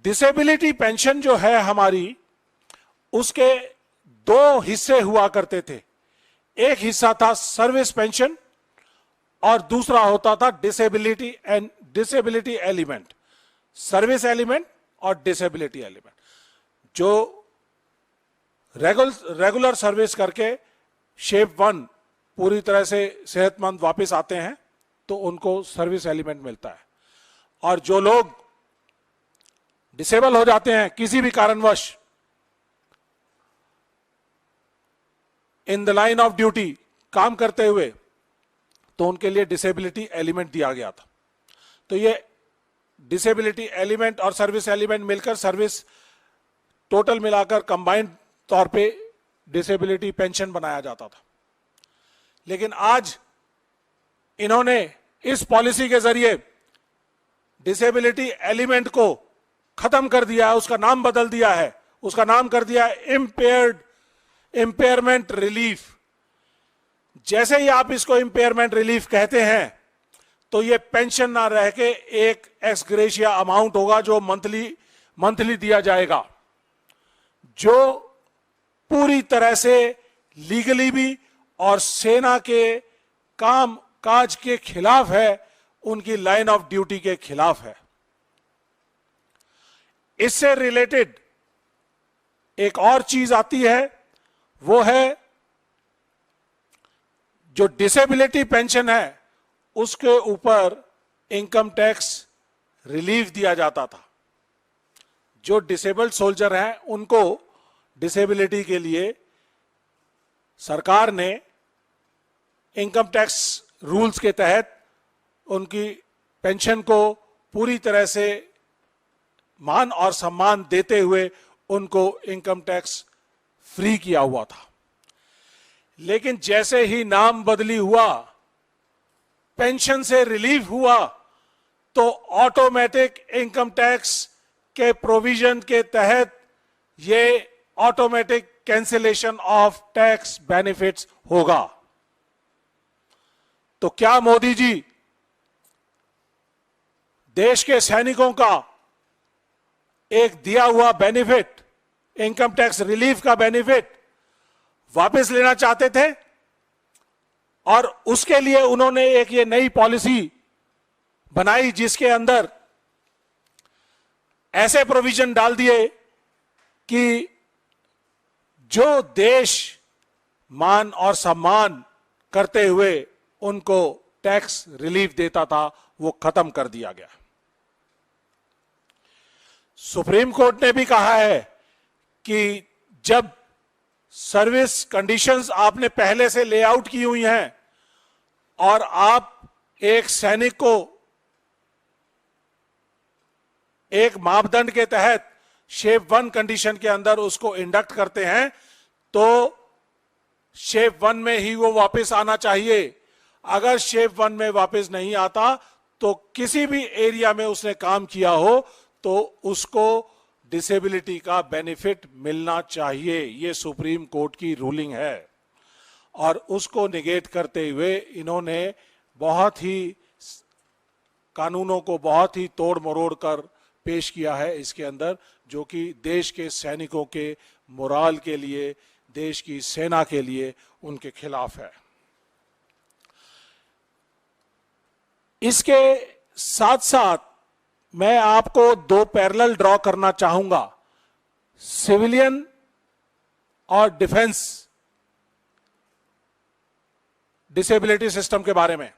Disability pension जो है हमारी, उसके दो हिस्से हुआ करते थे। एक हिस्सा था सर्विस पेंशन और दूसरा होता था डिसेबिलिटी एलिमेंट। सर्विस एलिमेंट और डिसेबिलिटी एलिमेंट। जो रेगुलर सर्विस करके शेप 1 पूरी तरह से सेहतमंद वापस आते हैं तो उनको सर्विस एलिमेंट मिलता है, और जो लोग डिसेबल हो जाते हैं किसी भी कारणवश in the line of duty काम करते हुए, तो उनके लिए डिसेबिलिटी एलिमेंट दिया गया था। तो ये डिसेबिलिटी एलिमेंट और सर्विस एलिमेंट मिलकर सर्विस टोटल मिलाकर कंबाइंड तौर पे डिसेबिलिटी पेंशन बनाया जाता था। लेकिन आज इन्होंने इस पॉलिसी के जरिए डिसेबिलिटी एलिमेंट को खत्म कर दिया है, उसका नाम बदल दिया है, उसका नाम कर दिया है इम्पेयरमेंट रिलीफ। जैसे ही आप इसको इम्पेयरमेंट रिलीफ कहते हैं तो ये पेंशन ना रह के एक एक्स ग्रेशिया अमाउंट होगा जो मंथली दिया जाएगा, जो पूरी तरह से लीगली भी और सेना के काम काज के खिलाफ है, उनकी लाइन ऑफ ड्यूटी के खिलाफ है। इससे रिलेटेड एक और चीज आती है, वो है जो डिसेबिलिटी पेंशन है उसके ऊपर इनकम टैक्स रिलीफ दिया जाता था। जो डिसेबल्ड सोल्जर हैं उनको डिसेबिलिटी के लिए सरकार ने इनकम टैक्स रूल्स के तहत उनकी पेंशन को पूरी तरह से मान और सम्मान देते हुए उनको इनकम टैक्स फ्री किया हुआ था। लेकिन जैसे ही नाम बदली हुआ, पेंशन से रिलीफ हुआ, तो ऑटोमेटिक इनकम टैक्स के प्रोविजन के तहत ये automatic cancellation of tax benefits होगा। तो क्या मोदी जी देश के सैनिकों का एक दिया हुआ बेनिफिट, इनकम टैक्स रिलीफ का बेनिफिट वापस लेना चाहते थे? और उसके लिए उन्होंने एक ये नई पॉलिसी बनाई जिसके अंदर ऐसे प्रोविजन डाल दिए कि जो देश मान और सम्मान करते हुए उनको टैक्स रिलीफ देता था वो खत्म कर दिया गया। सुप्रीम कोर्ट ने भी कहा है कि जब सर्विस कंडीशंस आपने पहले से लेआउट की हुई हैं और आप एक सैनिक को एक मापदंड के तहत शेप 1 कंडीशन के अंदर उसको इंडक्ट करते हैं, तो शेप 1 में ही वो वापस आना चाहिए। अगर शेप 1 में वापस नहीं आता तो किसी भी एरिया में उसने काम किया हो तो उसको डिसेबिलिटी का बेनिफिट मिलना चाहिए। ये सुप्रीम कोर्ट की रूलिंग है, और उसको निगेट करते हुए इन्होंने बहुत ही कानूनों को बहुत ही तोड़ मरोड़ कर पेश किया है इसके अंदर, जो कि देश के सैनिकों के मोराल के लिए, देश की सेना के लिए उनके खिलाफ है। इसके साथ साथ मैं आपको दो पैरेलल ड्रॉ करना चाहूंगा, सिविलियन और डिफेंस डिसेबिलिटी सिस्टम के बारे में।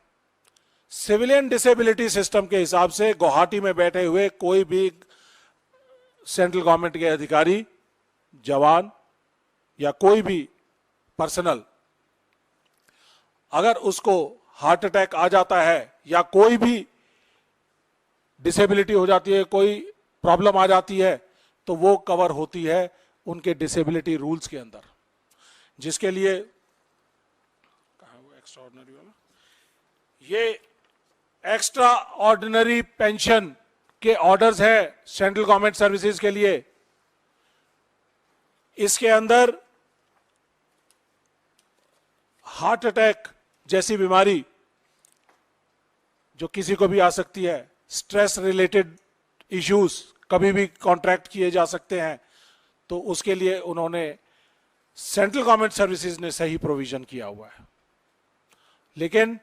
सिविलियन डिसेबिलिटी सिस्टम के हिसाब से गुवाहाटी में बैठे हुए कोई भी सेंट्रल गवर्नमेंट के अधिकारी, जवान या कोई भी पर्सनल, अगर उसको हार्ट अटैक आ जाता है या कोई भी डिसेबिलिटी हो जाती है, कोई प्रॉब्लम आ जाती है, तो वो कवर होती है उनके डिसेबिलिटी रूल्स के अंदर, जिसके लिए एक्स्ट्रा ऑर्डिनरी वाला, ये एक्स्ट्रा ऑर्डिनरी पेंशन के ऑर्डर्स है सेंट्रल गवर्नमेंट सर्विसेज के लिए। इसके अंदर हार्ट अटैक जैसी बीमारी जो किसी को भी आ सकती है, स्ट्रेस रिलेटेड इश्यूज, कभी भी कॉन्ट्रैक्ट किए जा सकते हैं, तो उसके लिए उन्होंने सेंट्रल गवर्नमेंट सर्विसेज ने सही प्रोविजन किया हुआ है। लेकिन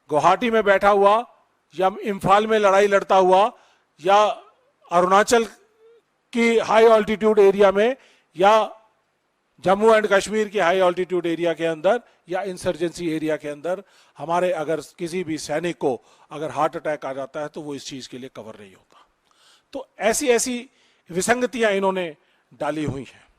गुवाहाटी में बैठा हुआ या इम्फाल में लड़ाई लड़ता हुआ या अरुणाचल की हाई ऑल्टीट्यूड एरिया में या जम्मू एंड कश्मीर के हाई ऑल्टीट्यूड एरिया के अंदर या इंसर्जेंसी एरिया के अंदर हमारे अगर किसी भी सैनिक को अगर हार्ट अटैक आ जाता है तो वो इस चीज के लिए कवर नहीं होता। तो ऐसी ऐसी विसंगतियां इन्होंने डाली हुई हैं।